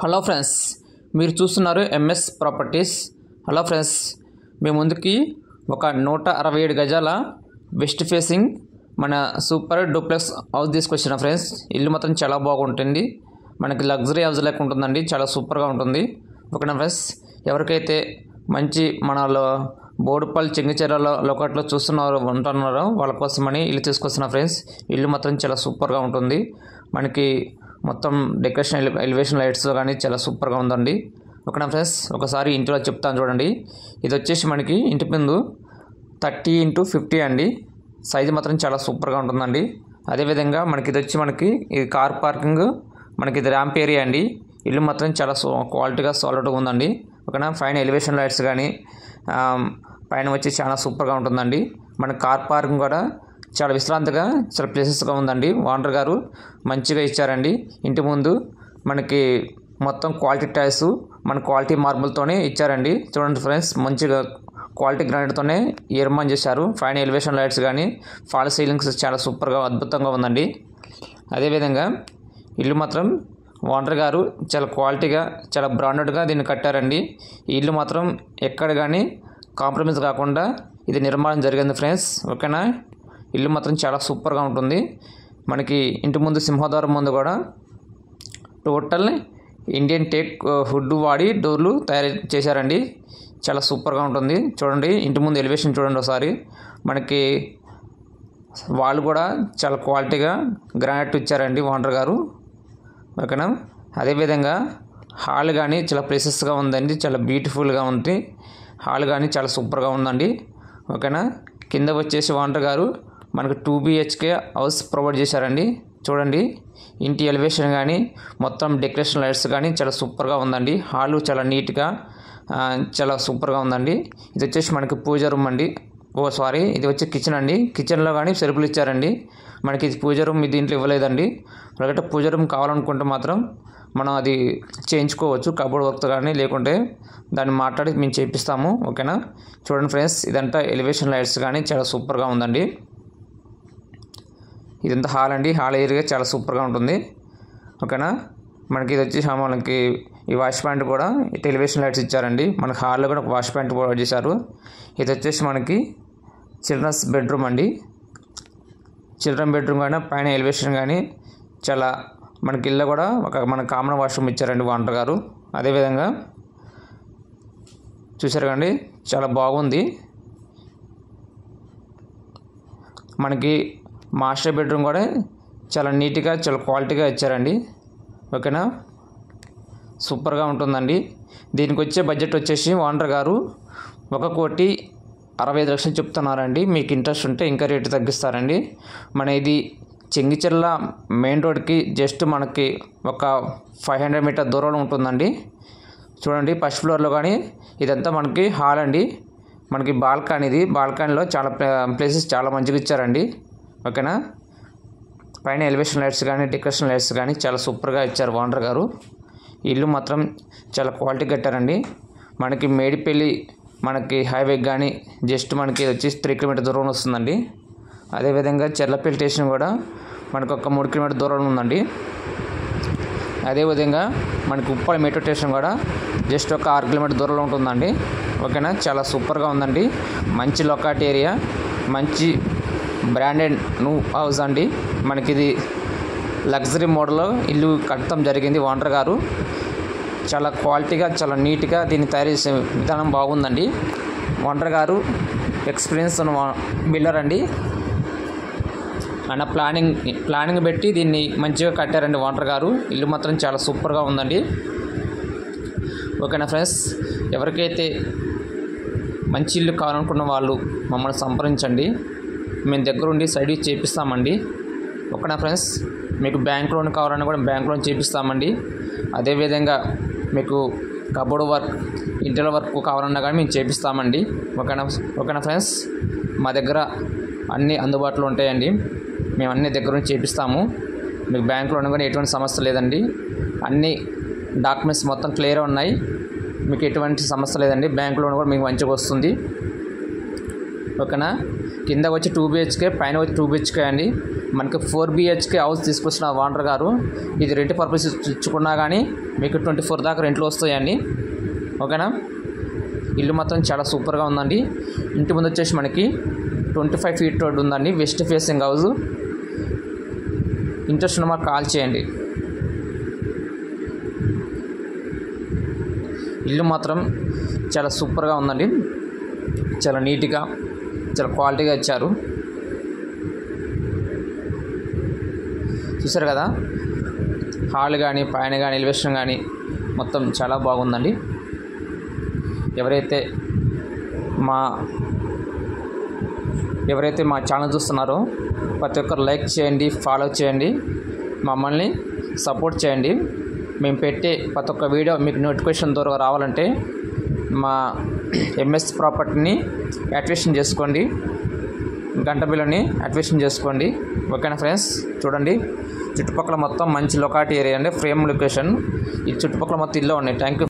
Hello friends, మీరు చూస్తున్నారు MS properties. Hello friends, మీ ముందుకి ఒక 167 గజాల వెస్ట్ ఫేసింగ్ మన సూపర్ డూప్లెక్స్ హౌస్ తీసుకొచ్చిన ఫ్రెండ్స్. ఇల్లు మాత్రం చాలా బాగుంటుంది. మనకి లగ్జరీ హౌస్ లెక్క ఉంటుందండి. చాలా సూపర్గా ఉంటుంది. ఓకేనా ఫ్రెండ్స్, ఎవరికైతే మంచి మనలో బోడుపల్లి చెంగిచెర్ల లోకట్లో ఉంటున్నారో వాళ్ళ కోసమని ఇల్లు తీసుకొస్తున్న ఫ్రెండ్స్. ఇల్లు మాత్రం చాలా సూపర్గా ఉంటుంది. మనకి మొత్తం డెకరేషన్ ఎలివేషన్ లైట్స్ కానీ చాలా సూపర్గా ఉందండి. ఓకేనా ఫ్రెండ్స్, ఒకసారి ఇంటిలో చెప్తాను చూడండి. ఇది వచ్చేసి మనకి ఇంటి ముందు 30x50 అండి. సైజు మాత్రం చాలా సూపర్గా ఉంటుందండి. అదేవిధంగా మనకి ఇది వచ్చి ఇది కార్ పార్కింగ్, మనకి ఇది ర్యాంప్ ఏరియా అండి. ఇల్లు మాత్రం చాలా క్వాలిటీగా సాలిడ్గా ఉందండి. ఓకేనా, పైన ఎలివేషన్ లైట్స్ కానీ పైన వచ్చి చాలా సూపర్గా ఉంటుందండి. మన కార్ పార్కింగ్ కూడా చాలా విశ్రాంతిగా చాలా ప్లేసెస్గా ఉందండి. ఓనర్ గారు మంచిగా ఇచ్చారండి. ఇంటి ముందు మనకి మొత్తం క్వాలిటీ టైల్స్, మన క్వాలిటీ మార్బుల్తోనే ఇచ్చారండి. చూడండి ఫ్రెండ్స్, మంచిగా క్వాలిటీ గ్రానైట్తోనే నిర్మాణం చేశారు. పైన ఎలివేషన్ లైట్స్ కానీ ఫాల్ సీలింగ్స్ చాలా సూపర్గా అద్భుతంగా ఉందండి. అదేవిధంగా ఇల్లు మాత్రం ఓనర్ గారు చాలా క్వాలిటీగా చాలా బ్రాండెడ్గా దీన్ని కట్టారండి. ఈ ఇల్లు మాత్రం ఎక్కడ కానీ కాంప్రమైజ్ కాకుండా ఇది నిర్మాణం జరిగింది ఫ్రెండ్స్. ఓకేనా, ఇల్లు మాత్రం చాలా సూపర్గా ఉంటుంది. మనకి ఇంటి ముందు సింహద్వారం ముందు కూడా టోటల్ ఇండియన్ టేక్ వుడ్ వాడి డోర్లు తయారు చేశారండి. చాలా సూపర్గా ఉంటుంది. చూడండి ఇంటి ముందు ఎలివేషన్ చూడండి ఒకసారి. మనకి వాళ్ళు కూడా చాలా క్వాలిటీగా గ్రానైట్ ఇచ్చారండి ఓనర్ గారు. ఓకేనా, అదేవిధంగా హాల్ కానీ చాలా ప్లేసెస్గా ఉందండి. చాలా బ్యూటిఫుల్గా ఉంది. హాల్ కానీ చాలా సూపర్గా ఉందండి. ఓకేనా, కింద వచ్చేసి ఓనర్ గారు మనకు 2 BHK హౌస్ ప్రొవైడ్ చేశారండి. చూడండి ఇంటి ఎలివేషన్ కానీ మొత్తం డెకరేషన్ లైట్స్ కానీ చాలా సూపర్గా ఉందండి. హాల్ చాలా నీట్గా చాలా సూపర్గా ఉందండి. ఇది వచ్చేసి మనకి పూజ రూమ్ అండి. ఇది వచ్చి కిచెన్ అండి. కిచెన్లో కానీ సెల్ఫ్లు ఇచ్చారండి. మనకి ఇది పూజ రూమ్ దీంట్లో ఇవ్వలేదండి. అలాగే పూజ రూమ్ కావాలనుకుంటే మాత్రం మనం అది చేయించుకోవచ్చు, కబోర్డ్ వర్క్తో కానీ, లేకుంటే దాన్ని మాట్లాడి మేము చేపిస్తాము. ఓకేనా, చూడండి ఫ్రెండ్స్, ఇదంతా ఎలివేషన్ లైట్స్ కానీ చాలా సూపర్గా ఉందండి. ఇదంతా హాల్ అండి. హాల్ ఏరియా చాలా సూపర్గా ఉంటుంది. ఓకేనా, మనకి ఇది వచ్చి మనకి ఈ వాష్ పాయింట్ కూడా ఎలివేషన్ లైట్స్ ఇచ్చారండి. మనకి హాల్లో కూడా ఒక వాష్ పాయింట్ ప్రొవైడ్ చేశారు. ఇది వచ్చేసి మనకి చిల్డ్రన్స్ బెడ్రూమ్ అండి. చిల్డ్రన్ బెడ్రూమ్ కానీ పైన ఎలివేషన్ కానీ చాలా మనకి ఇల్లు కూడా మన కామన్ వాష్రూమ్ ఇచ్చారండి ఓనర్ గారు. అదేవిధంగా చూసారు కండి, చాలా బాగుంది. మనకి మాస్టర్ బెడ్రూమ్ కూడా చాలా నీట్గా చాలా క్వాలిటీగా ఇచ్చారండి. ఓకేనా, సూపర్గా ఉంటుందండి. దీనికి వచ్చే బడ్జెట్ వచ్చేసి ఓనర్ గారు 1,65,00,000 చెప్తున్నారండి. మీకు ఇంట్రెస్ట్ ఉంటే ఇంకా రేటు తగ్గిస్తారండి. మన ఇది చెంగిచెర్ల మెయిన్ రోడ్కి జస్ట్ మనకి ఒక 500 మీటర్ దూరంలో ఉంటుందండి. చూడండి ఫస్ట్ ఫ్లోర్లో కానీ ఇదంతా మనకి హాల్ అండి. మనకి బాల్కనీలో చాలా ప్లేసెస్ చాలా మంచిగా ఇచ్చారండి. ఓకేనా, పైన ఎలివేషన్ లైట్స్ కానీ డెకరేషన్ లైట్స్ కానీ చాలా సూపర్గా ఇచ్చారు ఓనర్ గారు. ఇల్లు మాత్రం చాలా క్వాలిటీ కట్టారండి. మనకి మేడిపల్లి మనకి హైవే కానీ జస్ట్ మనకి వచ్చి 3 కిలోమీటర్ దూరంలో వస్తుందండి. అదేవిధంగా చెర్లపల్లి స్టేషన్ కూడా మనకు ఒక 3 కిలోమీటర్ దూరంలో ఉందండి. అదేవిధంగా మనకి ఉప్పల్ మెట్రో స్టేషన్ కూడా జస్ట్ ఒక 6 కిలోమీటర్ దూరంలో ఉంటుందండి. ఓకేనా, చాలా సూపర్గా ఉందండి. మంచి లొకాలిటీ ఏరియా, మంచి బ్రాండెడ్ న్యూ హౌస్ అండి. మనకి ఇది లగ్జరీ మోడల్లో ఇల్లు కట్టడం జరిగింది. ఓనర్ గారు చాలా క్వాలిటీగా చాలా నీట్గా దీన్ని తయారు చేసే విధానం బాగుందండి. ఓనర్ గారు ఎక్స్పీరియన్స్ ఉన్న బిల్డర్ అండి. ఆయన ప్లానింగ్ పెట్టి దీన్ని మంచిగా కట్టారండి ఓనర్ గారు. ఇల్లు మాత్రం చాలా సూపర్గా ఉందండి. ఓకేనా ఫ్రెండ్స్, ఎవరికైతే మంచి ఇల్లు కావాలనుకున్న వాళ్ళు మమ్మల్ని సంప్రదించండి. మేము దగ్గరుండి సైడ్ చేపిస్తామండి. ఓకేనా ఫ్రెండ్స్, మీకు బ్యాంక్ లోన్ కావాలన్నా కూడా బ్యాంక్ లోన్ చేపిస్తామండి. అదేవిధంగా మీకు కబోర్డ్ వర్క్ ఇంటీరియర్ వర్క్ కావాలన్నా కానీ మేము చేపిస్తామండి. ఓకేనా ఫ్రెండ్స్, మా దగ్గర అన్నీ అందుబాటులో ఉంటాయండి. మేము అన్ని దగ్గర నుంచి చేపిస్తాము. మీకు బ్యాంక్ లోన్ కూడా ఎటువంటి సమస్య లేదండి. అన్ని డాక్యుమెంట్స్ మొత్తం క్లియర్ ఉన్నాయి. మీకు ఎటువంటి సమస్య లేదండి. బ్యాంక్ లోన్ కూడా మీకు మంచిగా వస్తుంది. ఓకేనా, కింద వచ్చి 2 BHK, పైన వచ్చి 2 BHK అండి. మనకి 4 BHK హౌస్ తీసుకొచ్చిన ఓనర్ గారు ఇది రెంట్ పర్పస్ ఇచ్చుకున్నా కానీ మీకు 24 దాకా రెంట్లు వస్తాయండి. ఓకేనా. ఇల్లు మాత్రం చాలా సూపర్గా ఉందండి. ఇంటి ముందు వచ్చేసి మనకి 25 ఫీట్ రోడ్ ఉందండి. West facing house. ఇంట్రెస్ట్ ఉన్న మాకు కాల్ చేయండి. ఇల్లు మాత్రం చాలా సూపర్గా ఉందండి. చాలా నీట్గా చాలా క్వాలిటీగా ఇచ్చారు. చూసారు కదా, హాల్ కానీ పైన కానీ ఎలివేషన్ కానీ మొత్తం చాలా బాగుందండి. ఎవరైతే మా ఛానల్ చూస్తున్నారో ప్రతి ఒక్కరు లైక్ చేయండి, ఫాలో చేయండి, మమ్మల్ని సపోర్ట్ చేయండి. మేము పెట్టే ప్రతి ఒక్క వీడియో మీకు నోటిఫికేషన్ ద్వారా రావాలంటే మా ఎంఎస్ ప్రాపర్టీని యాక్టివేషన్ చేసుకోండి, గంట బిల్లుని యాక్టివేషన్ చేసుకోండి. ఓకేనా ఫ్రెండ్స్. చూడండి, చుట్టుపక్కల మొత్తం మంచి లొకాలిటీ ఏరియా అండి, ఫ్రేమ్ లొకేషన్. ఈ చుట్టుపక్కల మొత్తం ఇల్లు ఉన్నాయి. Thank you.